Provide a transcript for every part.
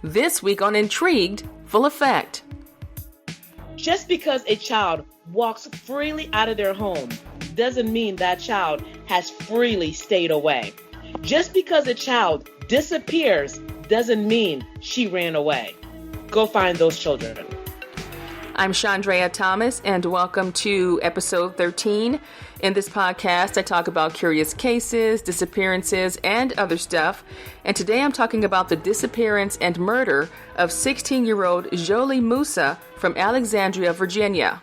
This week on Intrigued, full effect. Just because a child walks freely out of their home doesn't mean that child has freely stayed away. Just because a child disappears doesn't mean she ran away. Go find those children. I'm Chandrea Thomas, and welcome to episode 13. In this podcast, I talk about curious cases, disappearances, and other stuff. And today I'm talking about the disappearance and murder of 16-year-old Jholie Moussa from Alexandria, Virginia.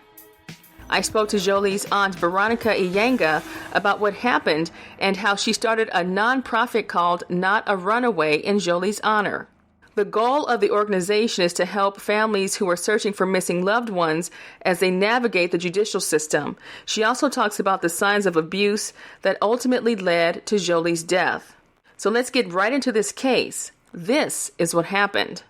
I spoke to Jholie's aunt, Veronica Iyenga, about what happened and how she started a nonprofit called Not-A-Runaway in Jholie's honor. The goal of the organization is to help families who are searching for missing loved ones as they navigate the judicial system. She also talks about the signs of abuse that ultimately led to Jholie's death. So let's get right into this case. This is what happened.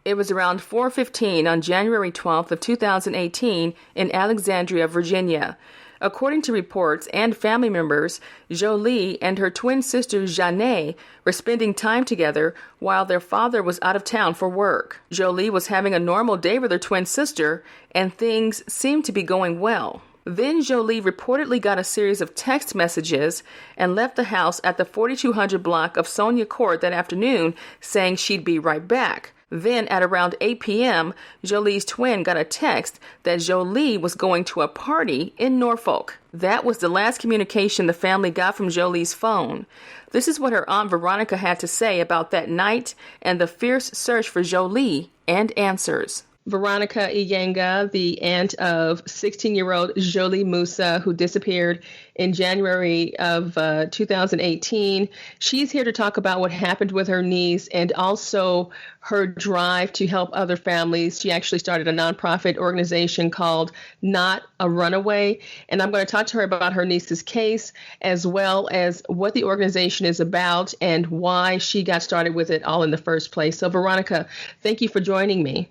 It was around 4:15 on January 12th of 2018 in Alexandria, Virginia. According to reports and family members, Jholie and her twin sister Jholie were spending time together while their father was out of town for work. Jholie was having a normal day with her twin sister, and things seemed to be going well. Then Jholie reportedly got a series of text messages and left the house at the 4200 block of Sonia Court that afternoon, saying she'd be right back. Then at around 8 p.m., Jholie's twin got a text that Jholie was going to a party in Norfolk. That was the last communication the family got from Jholie's phone. This is what her aunt Veronica had to say about that night and the fierce search for Jholie and answers. Veronica Iyenga, the aunt of 16-year-old Jholie Moussa, who disappeared in January of 2018. She's here to talk about what happened with her niece and also her drive to help other families. She actually started a nonprofit organization called Not-A-Runaway, and I'm going to talk to her about her niece's case as well as what the organization is about and why she got started with it all in the first place. So, Veronica, thank you for joining me.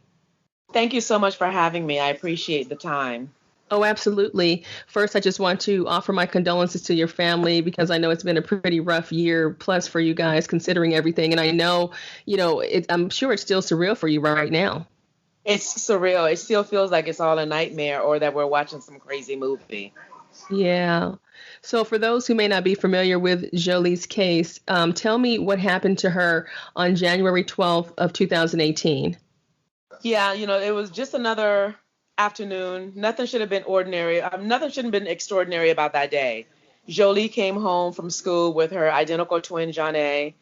Thank you so much for having me. I appreciate the time. Oh, absolutely. First, I just want to offer my condolences to your family because I know it's been a pretty rough year plus for you guys considering everything. And I know, I'm sure it's still surreal for you right now. It's surreal. It still feels like it's all a nightmare or that we're watching some crazy movie. Yeah. So for those who may not be familiar with Jholie's case, tell me what happened to her on January 12th of 2018. Yeah, it was just another afternoon. Nothing should have been ordinary. Nothing should have been extraordinary about that day. Jholie came home from school with her identical twin, Jholie,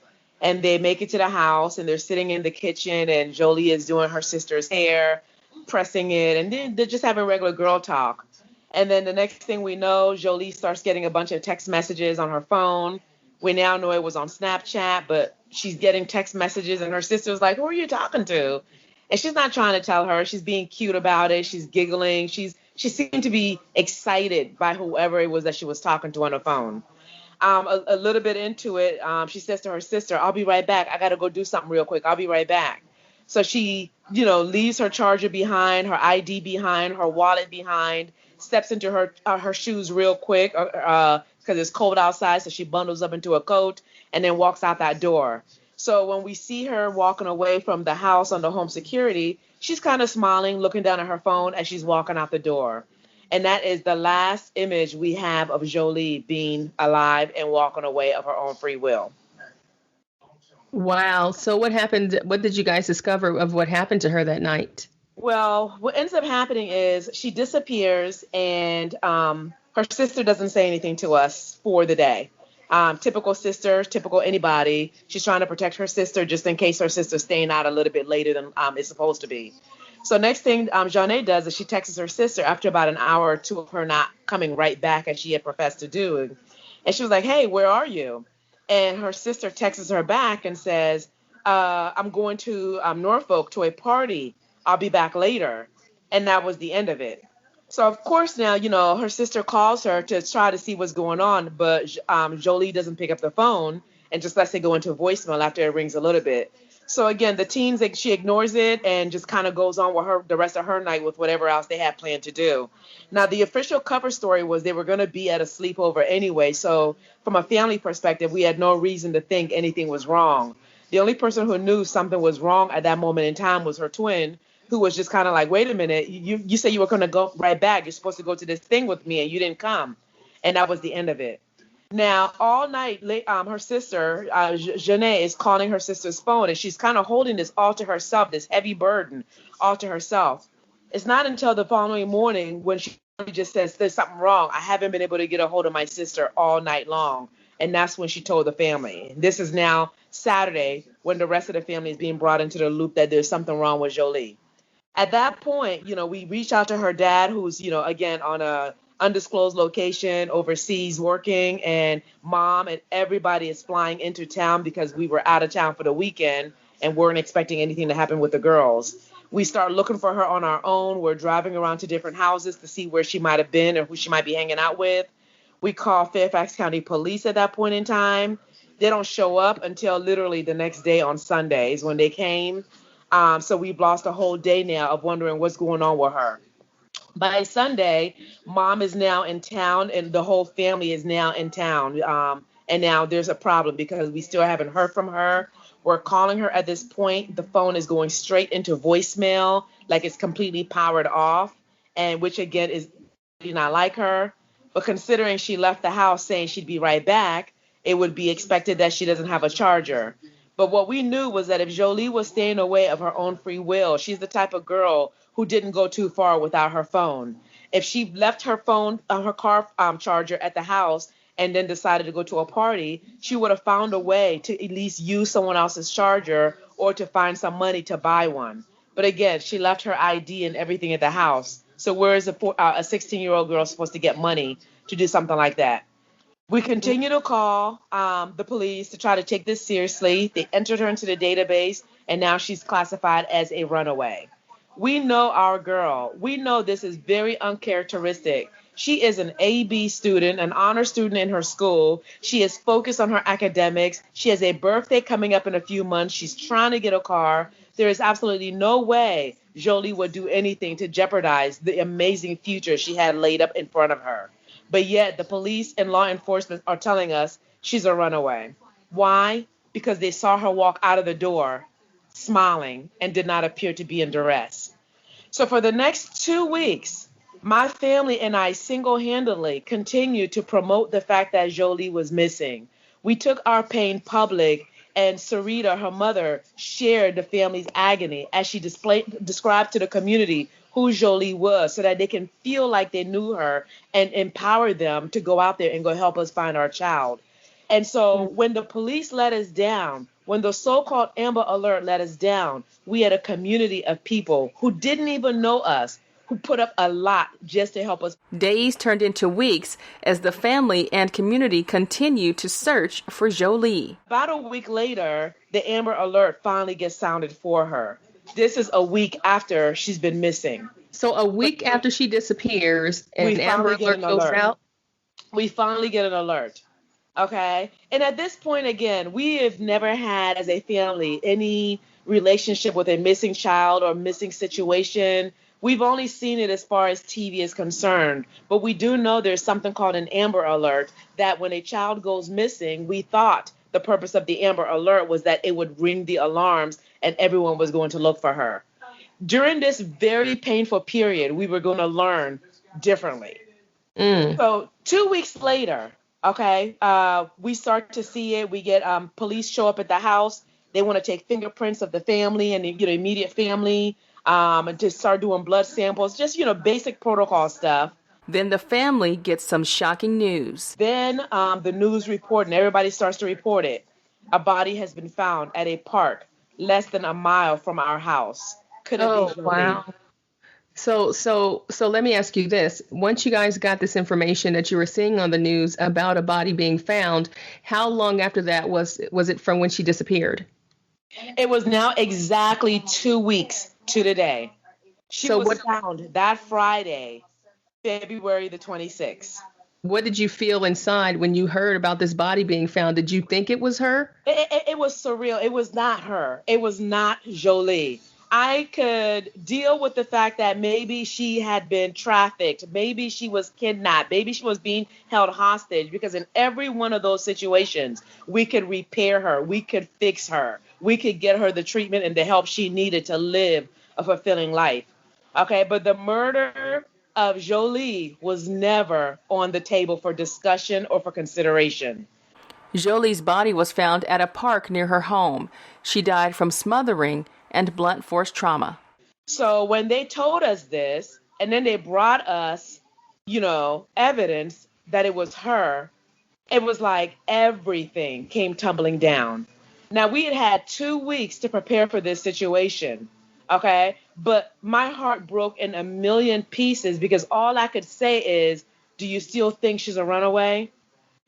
and they make it to the house, and they're sitting in the kitchen, and Jholie is doing her sister's hair, pressing it, and then they're just having regular girl talk. And then the next thing we know, Jholie starts getting a bunch of text messages on her phone. We now know it was on Snapchat, but she's getting text messages, and her sister's like, "Who are you talking to?" And she's not trying to tell her. She's being cute about it. She's giggling. She seemed to be excited by whoever it was that she was talking to on the phone. A little bit into it, she says to her sister, "I'll be right back. I got to go do something real quick. I'll be right back." So she, leaves her charger behind, her ID behind, her wallet behind, steps into her shoes real quick because it's cold outside. So she bundles up into a coat and then walks out that door. So when we see her walking away from the house under home security, she's kind of smiling, looking down at her phone as she's walking out the door. And that is the last image we have of Jholie being alive and walking away of her own free will. Wow. So what happened? What did you guys discover of what happened to her that night? Well, what ends up happening is she disappears and her sister doesn't say anything to us for the day. Typical sister, typical anybody. She's trying to protect her sister just in case her sister's staying out a little bit later than it's supposed to be. So next thing Jholie does is she texts her sister after about an hour or two of her not coming right back as she had professed to do. And she was like, "Hey, where are you?" And her sister texts her back and says, "I'm going to Norfolk to a party. I'll be back later." And that was the end of it. So, of course, now, her sister calls her to try to see what's going on, but Jholie doesn't pick up the phone and just lets it go into voicemail after it rings a little bit. So, again, the teens, she ignores it and just kind of goes on with the rest of her night with whatever else they had planned to do. Now, the official cover story was they were going to be at a sleepover anyway. So, from a family perspective, we had no reason to think anything was wrong. The only person who knew something was wrong at that moment in time was her twin, who was just kind of like, wait a minute, you said you were going to go right back. You're supposed to go to this thing with me and you didn't come. And that was the end of it. Now, all night, her sister, Janae, is calling her sister's phone, and she's kind of holding this all to herself, this heavy burden all to herself. It's not until the following morning when she just says, there's something wrong. I haven't been able to get a hold of my sister all night long. And that's when she told the family. This is now Saturday when the rest of the family is being brought into the loop that there's something wrong with Jholie. At that point, we reached out to her dad, who's, again, on a undisclosed location overseas working, and mom and everybody is flying into town because we were out of town for the weekend and weren't expecting anything to happen with the girls. We start looking for her on our own. We're driving around to different houses to see where she might have been or who she might be hanging out with. We call Fairfax County Police at that point in time. They don't show up until literally the next day on Sundays when they came. So we've lost a whole day now of wondering what's going on with her. By Sunday, mom is now in town and the whole family is now in town. And now there's a problem because we still haven't heard from her. We're calling her at this point. The phone is going straight into voicemail, like it's completely powered off, and which again is not like her. But considering she left the house saying she'd be right back, it would be expected that she doesn't have a charger. But what we knew was that if Jholie was staying away of her own free will, she's the type of girl who didn't go too far without her phone. If she left her phone, her car charger at the house and then decided to go to a party, she would have found a way to at least use someone else's charger or to find some money to buy one. But again, she left her ID and everything at the house. So where is a 16-year-old girl supposed to get money to do something like that? We continue to call the police to try to take this seriously. They entered her into the database, and now she's classified as a runaway. We know our girl. We know this is very uncharacteristic. She is an AB student, an honor student in her school. She is focused on her academics. She has a birthday coming up in a few months. She's trying to get a car. There is absolutely no way Jholie would do anything to jeopardize the amazing future she had laid up in front of her. But yet the police and law enforcement are telling us she's a runaway. Why? Because they saw her walk out of the door smiling and did not appear to be in duress. So for the next 2 weeks, my family and I single-handedly continued to promote the fact that Jholie was missing. We took our pain public, and Sarita, her mother, shared the family's agony as she described to the community who Jholie was so that they can feel like they knew her and empower them to go out there and go help us find our child. And so when the police let us down, when the so-called Amber Alert let us down, we had a community of people who didn't even know us, who put up a lot just to help us. Days turned into weeks as the family and community continued to search for Jholie. About a week later, the Amber Alert finally gets sounded for her. This is a week after she's been missing. So a week after she disappears and an Amber Alert goes out? We finally get an alert. Okay? And at this point, again, we have never had, as a family, any relationship with a missing child or missing situation. We've only seen it as far as TV is concerned. But we do know there's something called an Amber Alert, that when a child goes missing, we thought the purpose of the Amber Alert was that it would ring the alarms and everyone was going to look for her. During this very painful period, we were going to learn differently. So 2 weeks later, okay, we start to see it. We get police show up at the house. They want to take fingerprints of the family and the immediate family and to start doing blood samples, just, basic protocol stuff. Then the family gets some shocking news. Then the news report, and everybody starts to report it. A body has been found at a park less than a mile from our house. Could it be Jholie? Wow. So let me ask you this. Once you guys got this information that you were seeing on the news about a body being found, how long after that was it from when she disappeared? It was now exactly 2 weeks to the day. She was found that Friday, February the 26th. What did you feel inside when you heard about this body being found? Did you think it was her? It was surreal. It was not her. It was not Jholie. I could deal with the fact that maybe she had been trafficked, maybe she was kidnapped, maybe she was being held hostage, because in every one of those situations, we could repair her, we could fix her, we could get her the treatment and the help she needed to live a fulfilling life. Okay, but the murder of Jholie was never on the table for discussion or for consideration. Jholie's body was found at a park near her home. She died from smothering and blunt force trauma. So when they told us this, and then they brought us, evidence that it was her, it was like everything came tumbling down. Now, we had 2 weeks to prepare for this situation, okay? But my heart broke in a million pieces because all I could say is, do you still think she's a runaway?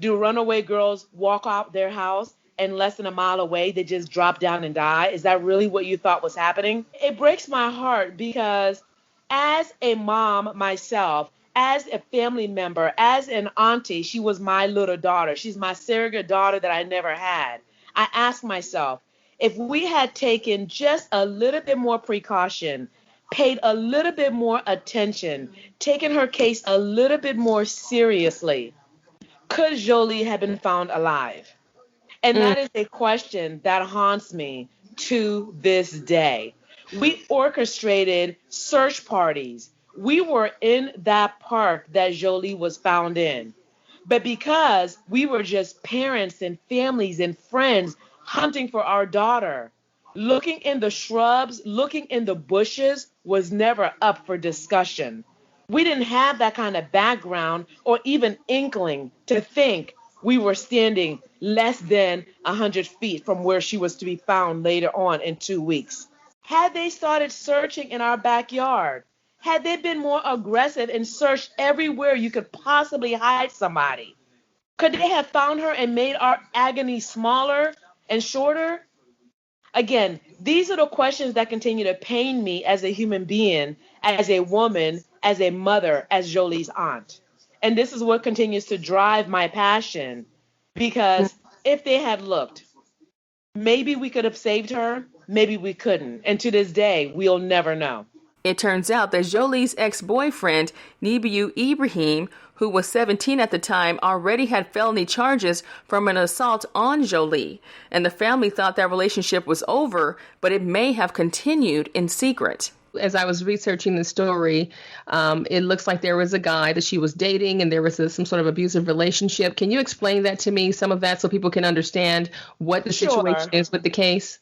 Do runaway girls walk out their house and less than a mile away, they just drop down and die? Is that really what you thought was happening? It breaks my heart because as a mom myself, as a family member, as an auntie, she was my little daughter. She's my surrogate daughter that I never had. I asked myself, if we had taken just a little bit more precaution, paid a little bit more attention, taken her case a little bit more seriously, could Jholie have been found alive? And that is a question that haunts me to this day. We orchestrated search parties. We were in that park that Jholie was found in. But because we were just parents and families and friends hunting for our daughter, looking in the shrubs, looking in the bushes was never up for discussion. We didn't have that kind of background or even inkling to think we were standing less than 100 feet from where she was to be found later on in 2 weeks. Had they started searching in our backyard, had they been more aggressive and searched everywhere you could possibly hide somebody, could they have found her and made our agony smaller and shorter? Again, these are the questions that continue to pain me as a human being, as a woman, as a mother, as Jholie's aunt. And this is what continues to drive my passion, because if they had looked, maybe we could have saved her, maybe we couldn't. And to this day, we'll never know. It turns out that Jholie's ex-boyfriend, Nebiu Ibrahim, who was 17 at the time, already had felony charges from an assault on Jholie. And the family thought that relationship was over, but it may have continued in secret. As I was researching the story, it looks like there was a guy that she was dating and there was some sort of abusive relationship. Can you explain that to me, some of that, so people can understand what the situation is with the case?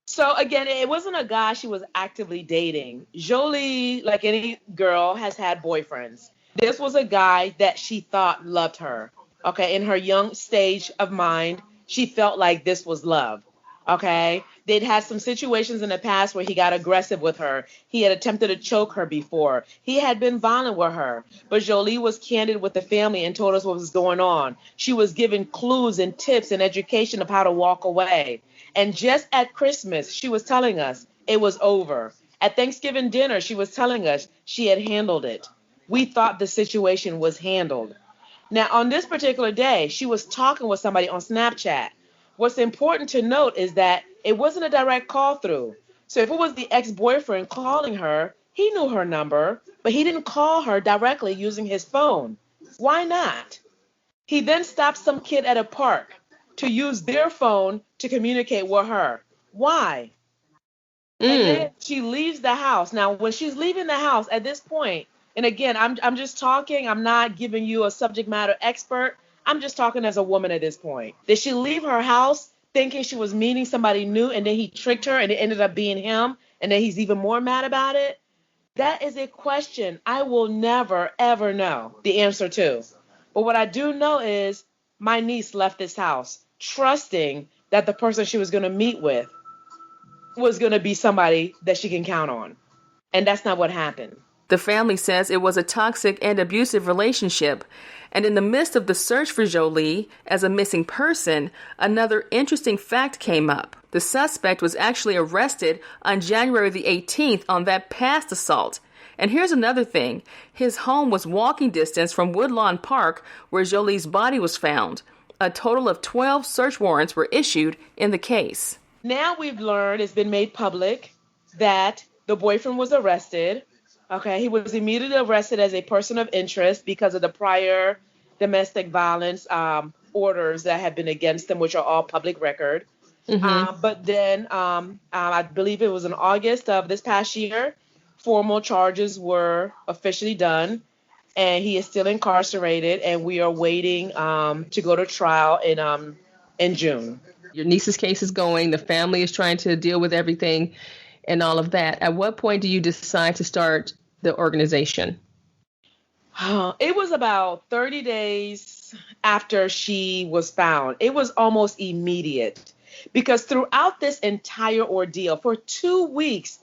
So again, it wasn't a guy she was actively dating. Jholie, like any girl, has had boyfriends. This was a guy that she thought loved her. Okay, in her young stage of mind, she felt like this was love. Okay, they'd had some situations in the past where he got aggressive with her. He had attempted to choke her before. He had been violent with her. But Jholie was candid with the family and told us what was going on. She was given clues and tips and education of how to walk away. And just at Christmas, she was telling us it was over. At Thanksgiving dinner, she was telling us she had handled it. We thought the situation was handled. Now, on this particular day, she was talking with somebody on Snapchat. What's important to note is that it wasn't a direct call through. So if it was the ex-boyfriend calling her, he knew her number, but he didn't call her directly using his phone. Why not? He then stopped some kid at a park to use their phone to communicate with her. Why? And then she leaves the house. Now, when she's leaving the house at this point, and again, I'm just talking, I'm not giving you a subject matter expert. I'm just talking as a woman at this point. Did she leave her house thinking she was meeting somebody new and then he tricked her and it ended up being him and then he's even more mad about it? That is a question I will never, ever know the answer to. But what I do know is my niece left this house trusting that the person she was going to meet with was going to be somebody that she can count on. And that's not what happened. The family says it was a toxic and abusive relationship. And in the midst of the search for Jholie as a missing person, another interesting fact came up. The suspect was actually arrested on January the 18th on that past assault. And here's another thing. His home was walking distance from Woodlawn Park, where Jholie's body was found. A total of 12 search warrants were issued in the case. Now we've learned, it's been made public, that the boyfriend was arrested. Okay, he was immediately arrested as a person of interest because of the prior domestic violence orders that have been against him, which are all public record. But then I believe it was in August of this past year, formal charges were officially done, and he is still incarcerated, and we are waiting to go to trial in June. Your niece's case is going, the family is trying to deal with everything and all of that. At what point do you decide to start the organization? It was about 30 days after she was found. It was almost immediate because throughout this entire ordeal, for 2 weeks,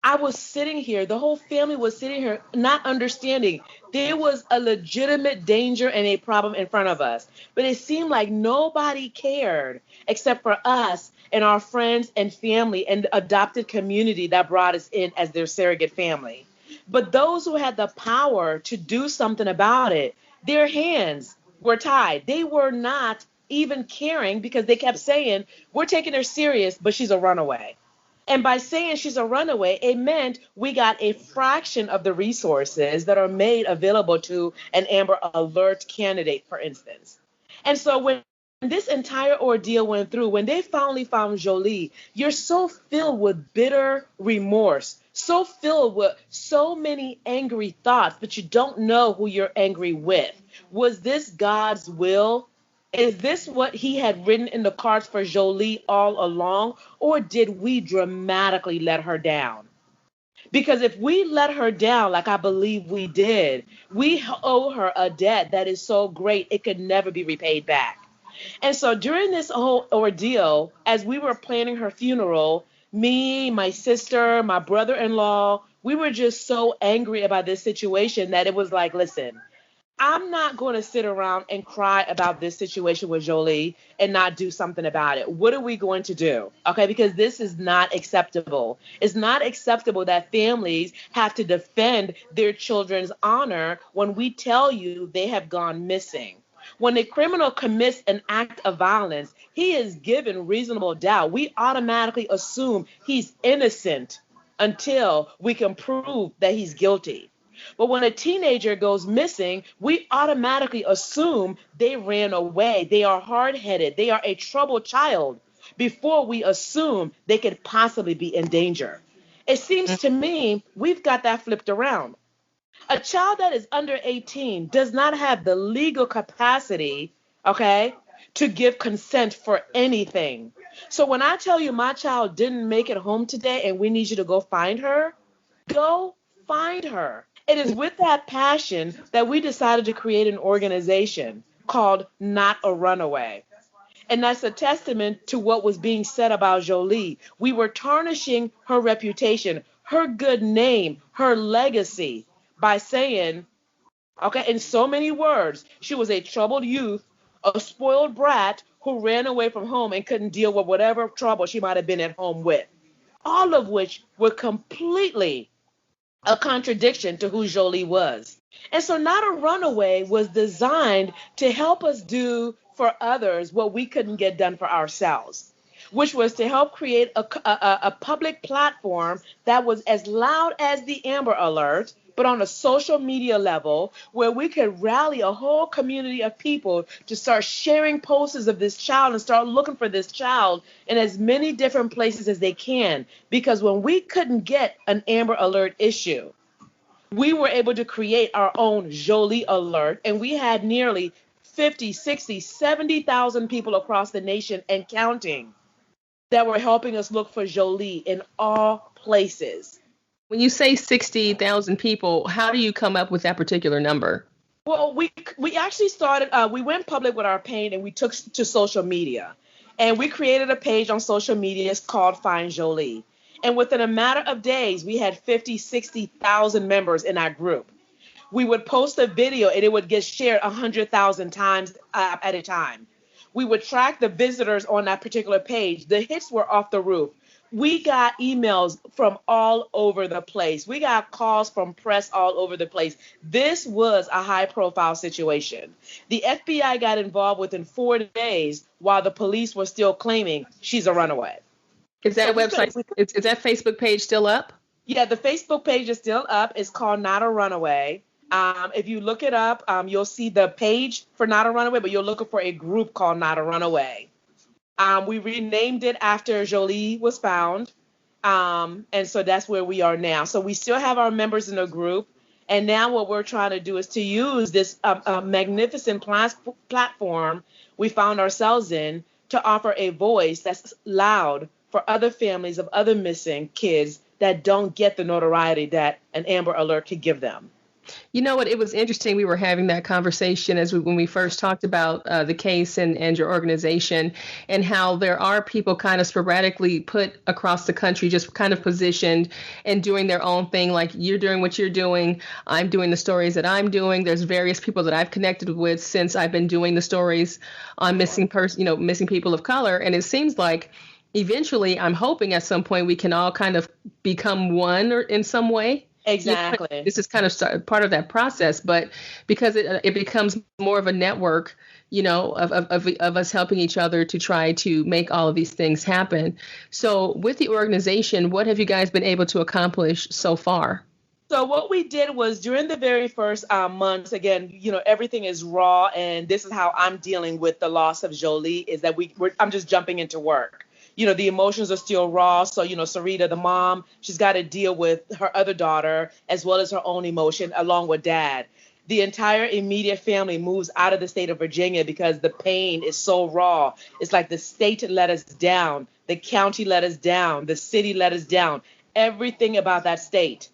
I was sitting here, the whole family was sitting here, not understanding. There was a legitimate danger and a problem in front of us. But it seemed like nobody cared except for us and our friends and family and the adopted community that brought us in as their surrogate family. But those who had the power to do something about it, their hands were tied. They were not even caring because they kept saying, we're taking her serious, but she's a runaway. And by saying she's a runaway, it meant we got a fraction of the resources that are made available to an Amber Alert candidate, for instance. And so when this entire ordeal went through, when they finally found Jholie, you're so filled with bitter remorse, so filled with so many angry thoughts, but you don't know who you're angry with. Was this God's will? Is this what he had written in the cards for Jholie all along, or did we dramatically let her down? Because if we let her down, like I believe we did, we owe her a debt that is so great it could never be repaid back. And so during this whole ordeal, as we were planning her funeral, me, my sister, my brother-in-law, we were just so angry about this situation that it was like, listen, I'm not going to sit around and cry about this situation with Jholie and not do something about it. What are we going to do? Okay, because this is not acceptable. It's not acceptable that families have to defend their children's honor when we tell you they have gone missing. When a criminal commits an act of violence, he is given reasonable doubt. We automatically assume he's innocent until we can prove that he's guilty. But when a teenager goes missing, we automatically assume they ran away. They are hard-headed. They are a troubled child before we assume they could possibly be in danger. It seems to me we've got that flipped around. A child that is under 18 does not have the legal capacity, okay, to give consent for anything. So when I tell you my child didn't make it home today and we need you to go find her, go find her. It is with that passion that we decided to create an organization called Not-A-Runaway. And that's a testament to what was being said about Jholie. We were tarnishing her reputation, her good name, her legacy by saying, okay, in so many words, she was a troubled youth, a spoiled brat who ran away from home and couldn't deal with whatever trouble she might have been at home with. All of which were completely a contradiction to who Jholie was. And so Not-A-Runaway was designed to help us do for others what we couldn't get done for ourselves, which was to help create a public platform that was as loud as the Amber Alert, but on a social media level where we could rally a whole community of people to start sharing posters of this child and start looking for this child in as many different places as they can. Because when we couldn't get an Amber Alert issue, we were able to create our own Jholie Alert, and we had nearly 50, 60, 70,000 people across the nation and counting that were helping us look for Jholie in all places. When you say 60,000 people, how do you come up with that particular number? Well, we actually started, we went public with our pain and we took to social media. And we created a page on social media. It's called Find Jholie. And within a matter of days, we had 50, 60,000 members in our group. We would post a video and it would get shared 100,000 times at a time. We would track the visitors on that particular page. The hits were off the roof. We got emails from all over the place. We got calls from press all over the place. This was a high-profile situation. The FBI got involved within 4 days while the police were still claiming she's a runaway. Is that website, is that Facebook page still up? Yeah, the Facebook page is still up. It's called Not-A-Runaway. If you look it up, you'll see the page for Not-A-Runaway, but you're looking for a group called Not-A-Runaway. We renamed it after Jholie was found. And so that's where we are now. So we still have our members in the group. And now what we're trying to do is to use this magnificent platform we found ourselves in to offer a voice that's loud for other families of other missing kids that don't get the notoriety that an Amber Alert could give them. You know what? It was interesting. We were having that conversation when we first talked about the case and your organization, and how there are people kind of sporadically put across the country, just kind of positioned and doing their own thing. Like, you're doing what you're doing. I'm doing the stories that I'm doing. There's various people that I've connected with since I've been doing the stories on missing people of color. And it seems like eventually, I'm hoping at some point we can all kind of become one or in some way. Exactly. This is kind of part of that process, but because it becomes more of a network, of us helping each other to try to make all of these things happen. So with the organization, what have you guys been able to accomplish so far? So what we did was, during the very first months, again, everything is raw, and this is how I'm dealing with the loss of Jholie, is that I'm just jumping into work. The emotions are still raw. So, Sarita, the mom, she's got to deal with her other daughter as well as her own emotion along with dad. The entire immediate family moves out of the state of Virginia because the pain is so raw. It's like the state let us down. The county let us down. The city let us down. Everything about that state,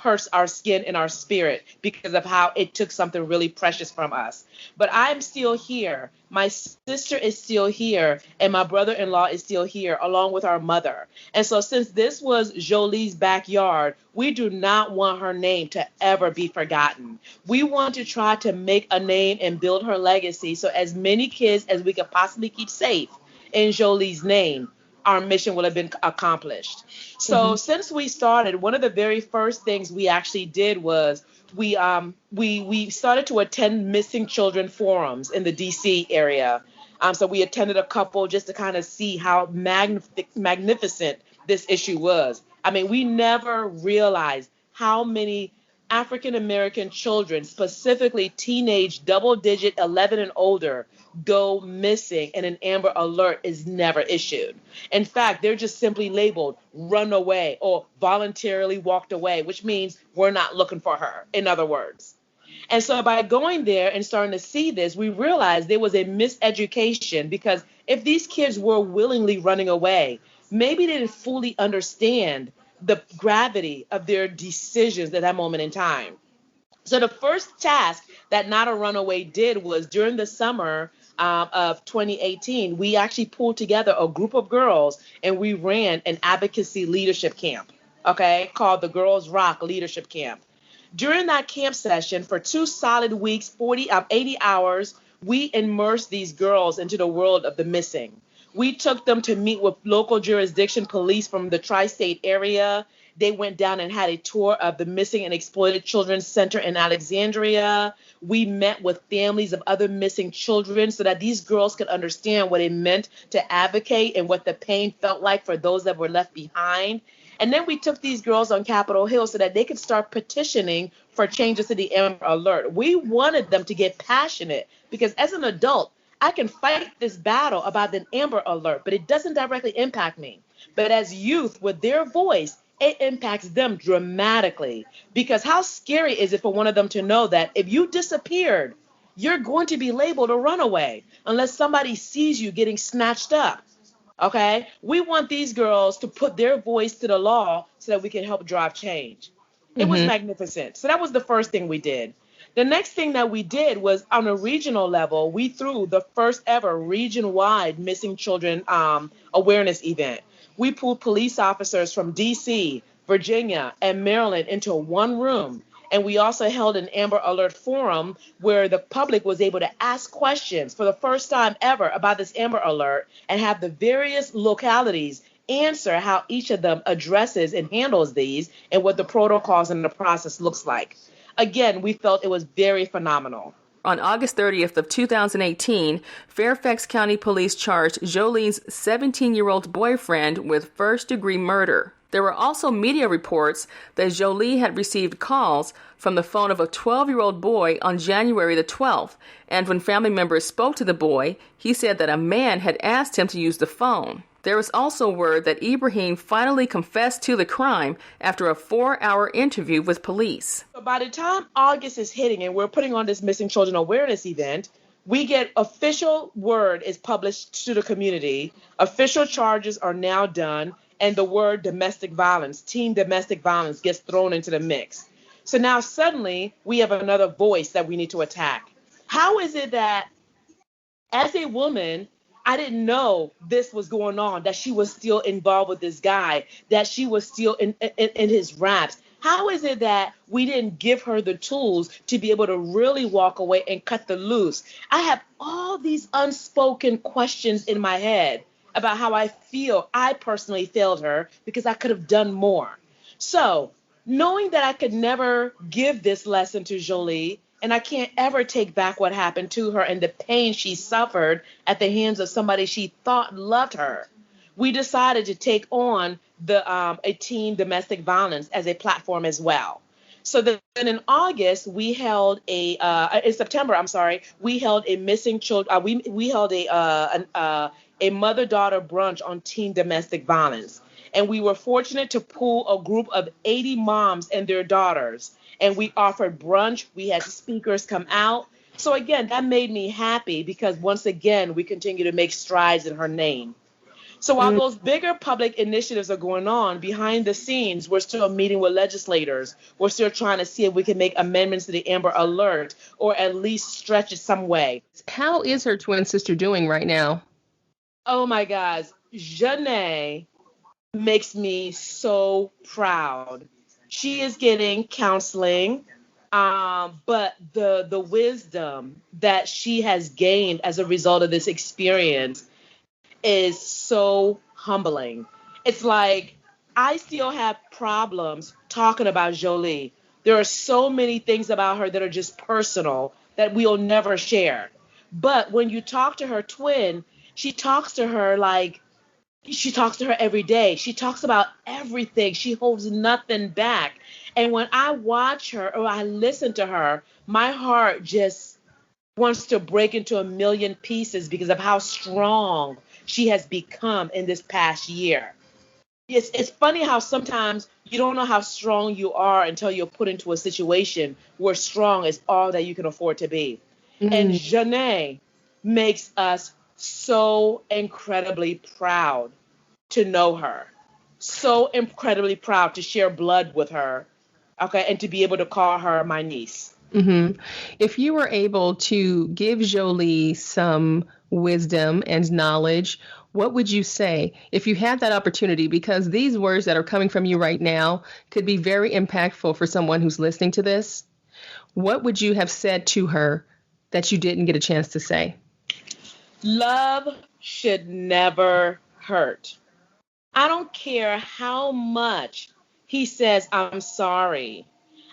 hurts our skin and our spirit because of how it took something really precious from us. But I'm still here. My sister is still here, and my brother-in-law is still here, along with our mother. And so since this was Jholie's backyard, we do not want her name to ever be forgotten. We want to try to make a name and build her legacy, so as many kids as we could possibly keep safe in Jholie's name, our mission will have been accomplished. So since we started, one of the very first things we actually did was we started to attend missing children forums in the DC area. So we attended a couple just to kind of see how magnificent this issue was. I mean, we never realized how many African American children, specifically teenage double-digit 11 and older, go missing and an Amber Alert is never issued. In fact, they're just simply labeled runaway or voluntarily walked away, which means we're not looking for her, in other words. And so by going there and starting to see this, we realized there was a miseducation, because if these kids were willingly running away, maybe they didn't fully understand the gravity of their decisions at that moment in time. So the first task that Not-A-Runaway did was, during the summer of 2018, we actually pulled together a group of girls and we ran an advocacy leadership camp, called the Girls Rock Leadership Camp. During that camp session, for 2 solid weeks, 80 hours, we immersed these girls into the world of the missing. We took them to meet with local jurisdiction police from the tri-state area. They went down and had a tour of the Missing and Exploited Children's Center in Alexandria. We met with families of other missing children so that these girls could understand what it meant to advocate and what the pain felt like for those that were left behind. And then we took these girls on Capitol Hill so that they could start petitioning for changes to the Amber Alert. We wanted them to get passionate, because as an adult, I can fight this battle about the Amber Alert, but it doesn't directly impact me. But as youth, with their voice, it impacts them dramatically. Because how scary is it for one of them to know that if you disappeared, you're going to be labeled a runaway unless somebody sees you getting snatched up. We want these girls to put their voice to the law so that we can help drive change. It was magnificent. So that was the first thing we did. The next thing that we did was, on a regional level, we threw the first ever region-wide missing children awareness event. We pulled police officers from DC, Virginia, and Maryland into one room. And we also held an Amber Alert forum where the public was able to ask questions for the first time ever about this Amber Alert, and have the various localities answer how each of them addresses and handles these and what the protocols and the process looks like. Again, we felt it was very phenomenal. On August 30th of 2018, Fairfax County Police charged Jholie's 17-year-old boyfriend with first-degree murder. There were also media reports that Jholie had received calls from the phone of a 12-year-old boy on January the 12th, and when family members spoke to the boy, he said that a man had asked him to use the phone. There was also word that Ibrahim finally confessed to the crime after a 4-hour interview with police. So by the time August is hitting and we're putting on this missing children awareness event, we get official word is published to the community. Official charges are now done, and the word domestic violence, teen domestic violence, gets thrown into the mix. So now suddenly we have another voice that we need to attack. How is it that as a woman, I didn't know this was going on, that she was still involved with this guy, that she was still in his raps? How is it that we didn't give her the tools to be able to really walk away and cut the loose? I have all these unspoken questions in my head about how I feel I personally failed her because I could have done more. So knowing that I could never give this lesson to Jholie, and I can't ever take back what happened to her and the pain she suffered at the hands of somebody she thought loved her, we decided to take on a teen domestic violence as a platform as well. So then in August, we held in September, we held a missing children, we held a mother-daughter brunch on teen domestic violence. And we were fortunate to pool a group of 80 moms and their daughters. And we offered brunch. We had speakers come out. So again, that made me happy because once again, we continue to make strides in her name. So while those bigger public initiatives are going on, behind the scenes, we're still meeting with legislators. We're still trying to see if we can make amendments to the Amber Alert or at least stretch it some way. How is her twin sister doing right now? Oh my gosh, Janae makes me so proud. She is getting counseling, but the wisdom that she has gained as a result of this experience is so humbling. It's like I still have problems talking about Jholie. There are so many things about her that are just personal that we'll never share. But when you talk to her twin, she talks to her like she talks to her every day. She talks about everything. She holds nothing back. And when I watch her or I listen to her, my heart just wants to break into a million pieces because of how strong she has become in this past year. It's funny how sometimes you don't know how strong you are until you're put into a situation where strong is all that you can afford to be. Mm-hmm. And Janae makes us so incredibly proud to know her, so incredibly proud to share blood with her, okay, and to be able to call her my niece. Mm-hmm. If you were able to give Jholie some wisdom and knowledge, what would you say if you had that opportunity? Because these words that are coming from you right now could be very impactful for someone who's listening to this. What would you have said to her that you didn't get a chance to say? Love should never hurt. I don't care how much he says, I'm sorry.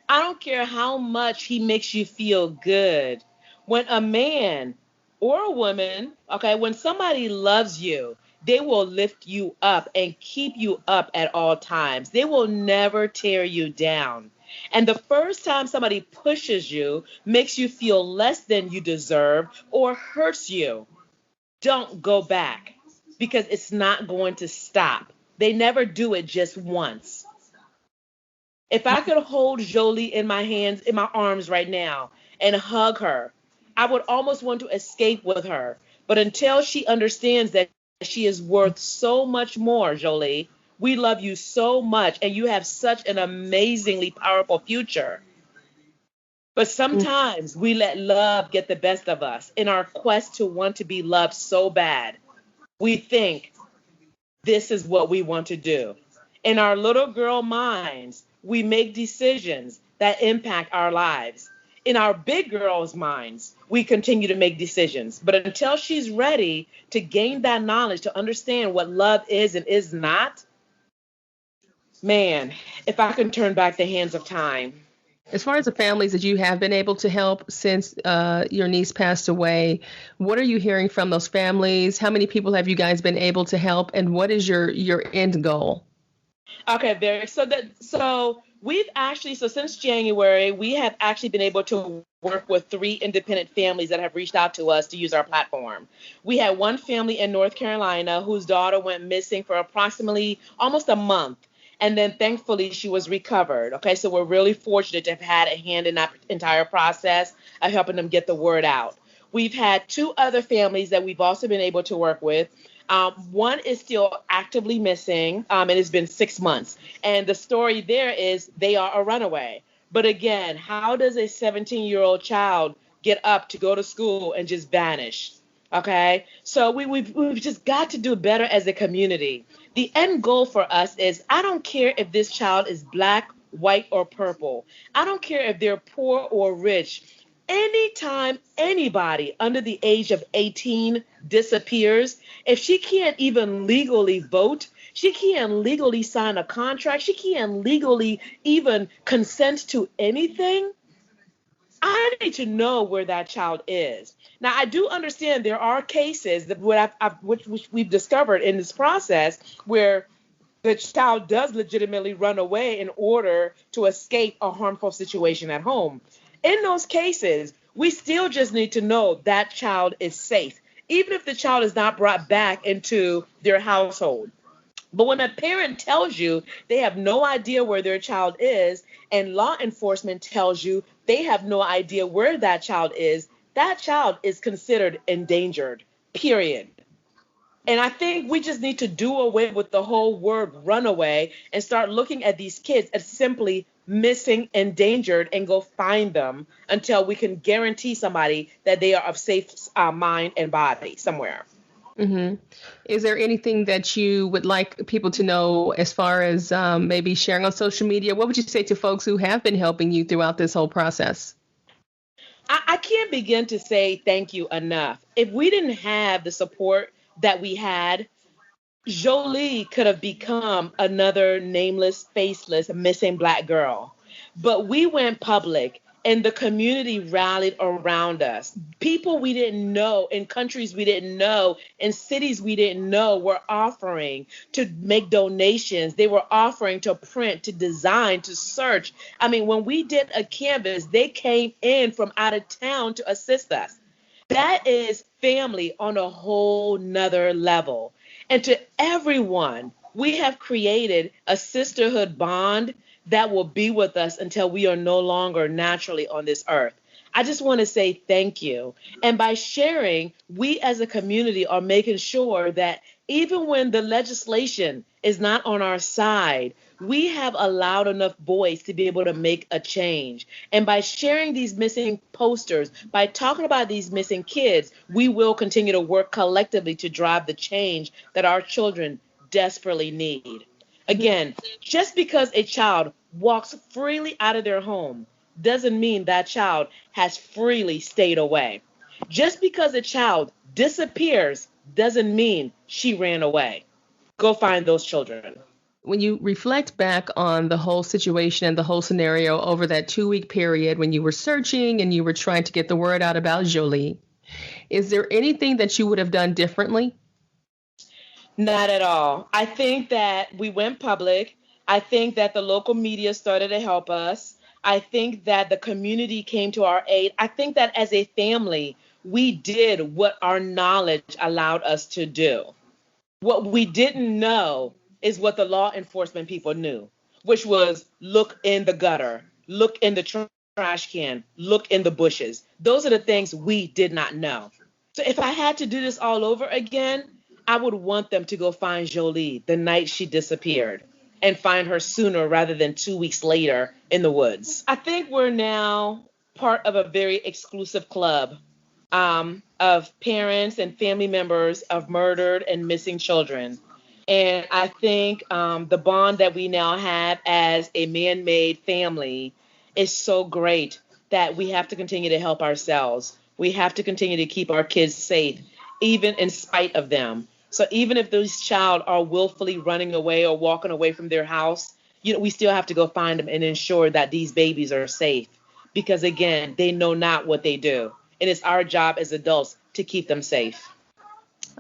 I don't care how much he makes you feel good. When a man or a woman, okay, when somebody loves you, they will lift you up and keep you up at all times. They will never tear you down. And the first time somebody pushes you, makes you feel less than you deserve, or hurts you, don't go back because it's not going to stop. They never do it just once. If I could hold Jholie in my hands, in my arms right now and hug her, I would almost want to escape with her. But until she understands that she is worth so much more, Jholie, we love you so much and you have such an amazingly powerful future. But sometimes we let love get the best of us in our quest to want to be loved so bad. We think this is what we want to do. In our little girl minds, we make decisions that impact our lives. In our big girl's minds, we continue to make decisions. But until she's ready to gain that knowledge, to understand what love is and is not, man, if I can turn back the hands of time. As far as the families that you have been able to help since your niece passed away, what are you hearing from those families? How many people have you guys been able to help? And what is your end goal? Okay, very. So we've actually, so since January, we have actually been able to work with 3 independent families that have reached out to us to use our platform. We had one family in North Carolina whose daughter went missing for approximately almost a month. And then thankfully she was recovered. Okay, so we're really fortunate to have had a hand in that entire process of helping them get the word out. We've had 2 other families that we've also been able to work with. One is still actively missing, and it's been 6 months. And the story there is they are a runaway. But again, how does a 17-year-old child get up to go to school and just vanish? Okay, so we've just got to do better as a community. The end goal for us is I don't care if this child is black, white, or purple. I don't care if they're poor or rich. Anytime anybody under the age of 18 disappears, if she can't even legally vote, she can't legally sign a contract, she can't legally even consent to anything, I need to know where that child is. Now, I do understand there are cases that which we've discovered in this process where the child does legitimately run away in order to escape a harmful situation at home. In those cases, we still just need to know that child is safe, even if the child is not brought back into their household. But when a parent tells you they have no idea where their child is, and law enforcement tells you they have no idea where that child is considered endangered, period. And I think we just need to do away with the whole word runaway and start looking at these kids as simply missing, endangered, and go find them until we can guarantee somebody that they are of safe mind and body somewhere. Mm-hmm. Is there anything that you would like people to know as far as maybe sharing on social media? What would you say to folks who have been helping you throughout this whole process? I can't begin to say thank you enough. If we didn't have the support that we had, Jholie could have become another nameless, faceless, missing black girl. But we went public and the community rallied around us. People we didn't know in countries we didn't know, in cities we didn't know were offering to make donations. They were offering to print, to design, to search. I mean, when we did a canvas, they came in from out of town to assist us. That is family on a whole nother level. And to everyone, we have created a sisterhood bond that will be with us until we are no longer naturally on this earth. I just want to say thank you. And by sharing, we as a community are making sure that even when the legislation is not on our side, we have a loud enough voice to be able to make a change. And by sharing these missing posters, by talking about these missing kids, we will continue to work collectively to drive the change that our children desperately need. Again, just because a child walks freely out of their home doesn't mean that child has freely stayed away. Just because a child disappears doesn't mean she ran away. Go find those children. When you reflect back on the whole situation and the whole scenario over that 2-week period when you were searching and you were trying to get the word out about Jholie, is there anything that you would have done differently? Not at all. I think that we went public. I think that the local media started to help us. I think that the community came to our aid. I think that as a family, we did what our knowledge allowed us to do. What we didn't know is what the law enforcement people knew, which was look in the gutter, look in the trash can, look in the bushes. Those are the things we did not know. So if I had to do this all over again, I would want them to go find Jholie the night she disappeared and find her sooner rather than 2 weeks later in the woods. I think we're now part of a very exclusive club of parents and family members of murdered and missing children. And I think the bond that we now have as a man-made family is so great that we have to continue to help ourselves. We have to continue to keep our kids safe, even in spite of them. So even if those child are willfully running away or walking away from their house, we still have to go find them and ensure that these babies are safe. Because again, they know not what they do. And it's our job as adults to keep them safe.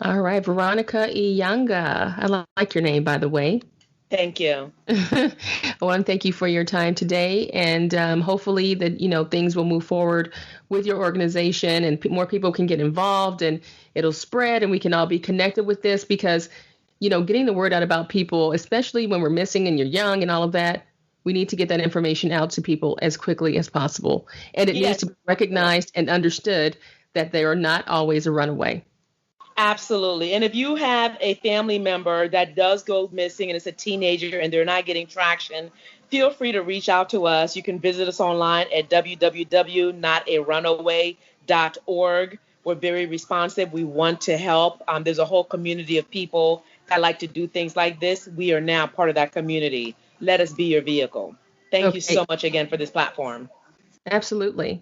All right, Veronica Iyanga. I like your name, by the way. Thank you. I want to thank you for your time today, and hopefully that things will move forward with your organization, and more people can get involved, and it'll spread, and we can all be connected with this because getting the word out about people, especially when we're missing and you're young and all of that, we need to get that information out to people as quickly as possible, and it needs to be recognized and understood that they are not always a runaway. Absolutely. And if you have a family member that does go missing and it's a teenager and they're not getting traction, feel free to reach out to us. You can visit us online at www.notarunaway.org. We're very responsive. We want to help. There's a whole community of people that like to do things like this. We are now part of that community. Let us be your vehicle. Thank you so much again for this platform. Absolutely.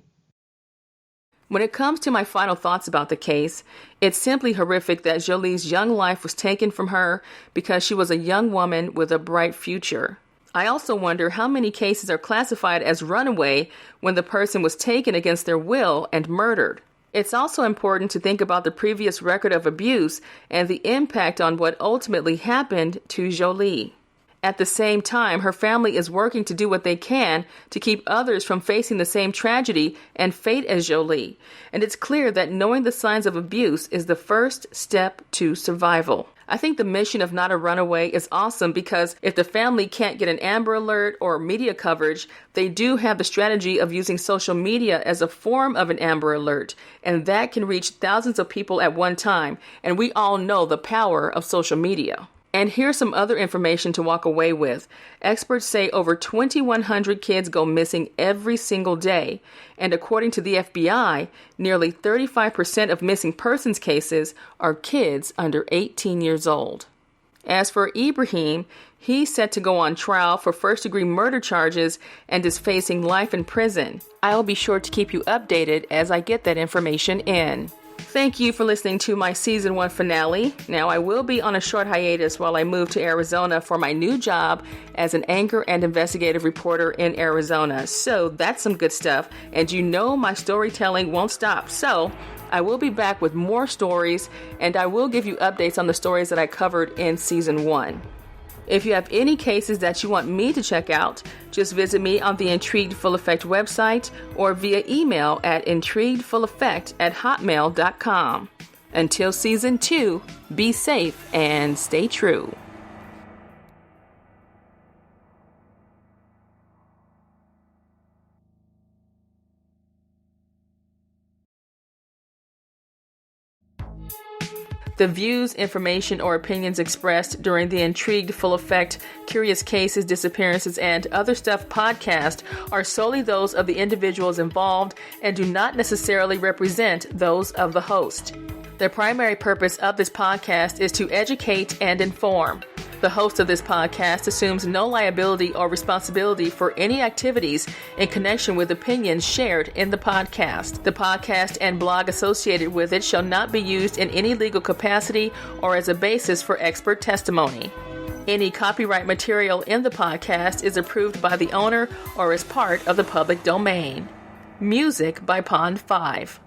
When it comes to my final thoughts about the case, it's simply horrific that Jholie's young life was taken from her because she was a young woman with a bright future. I also wonder how many cases are classified as runaway when the person was taken against their will and murdered. It's also important to think about the previous record of abuse and the impact on what ultimately happened to Jholie. At the same time, her family is working to do what they can to keep others from facing the same tragedy and fate as Jholie. And it's clear that knowing the signs of abuse is the first step to survival. I think the mission of Not-A-Runaway is awesome because if the family can't get an Amber Alert or media coverage, they do have the strategy of using social media as a form of an Amber Alert. And that can reach thousands of people at one time. And we all know the power of social media. And here's some other information to walk away with. Experts say over 2,100 kids go missing every single day. And according to the FBI, nearly 35% of missing persons cases are kids under 18 years old. As for Ibrahim, he's set to go on trial for first-degree murder charges and is facing life in prison. I'll be sure to keep you updated as I get that information in. Thank you for listening to my Season 1 finale. Now, I will be on a short hiatus while I move to Arizona for my new job as an anchor and investigative reporter in Arizona. So that's some good stuff. And my storytelling won't stop. So I will be back with more stories, and I will give you updates on the stories that I covered in Season 1. If you have any cases that you want me to check out, just visit me on the Intrigued Full Effect website or via email at intriguedfulleffect@hotmail.com. Until Season 2, be safe and stay true. The views, information, or opinions expressed during the Intrigued Full Effect, Curious Cases, Disappearances, and Other Stuff podcast are solely those of the individuals involved and do not necessarily represent those of the host. The primary purpose of this podcast is to educate and inform. The host of this podcast assumes no liability or responsibility for any activities in connection with opinions shared in the podcast. The podcast and blog associated with it shall not be used in any legal capacity or as a basis for expert testimony. Any copyright material in the podcast is approved by the owner or as part of the public domain. Music by Pond 5.